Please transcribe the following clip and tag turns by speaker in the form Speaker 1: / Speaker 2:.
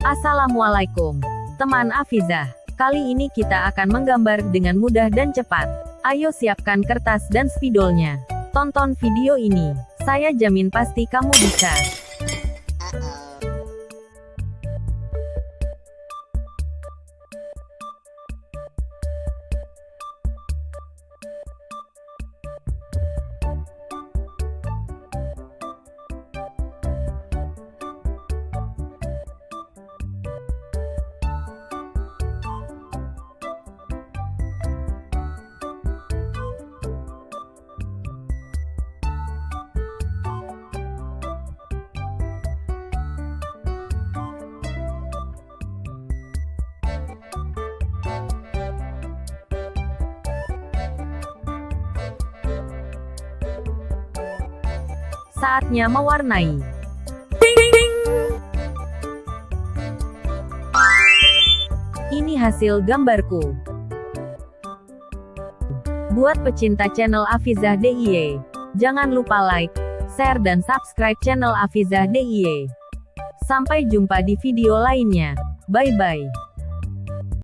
Speaker 1: Assalamualaikum, teman Afizah. Kali ini kita akan menggambar dengan mudah dan cepat. Ayo siapkan kertas dan spidolnya. Tonton video ini. Saya jamin pasti kamu bisa. Saatnya mewarnai. Ini hasil gambarku. Buat pecinta channel Afizah DIY, jangan lupa like, share dan subscribe channel Afizah DIY. Sampai jumpa di video lainnya. Bye bye.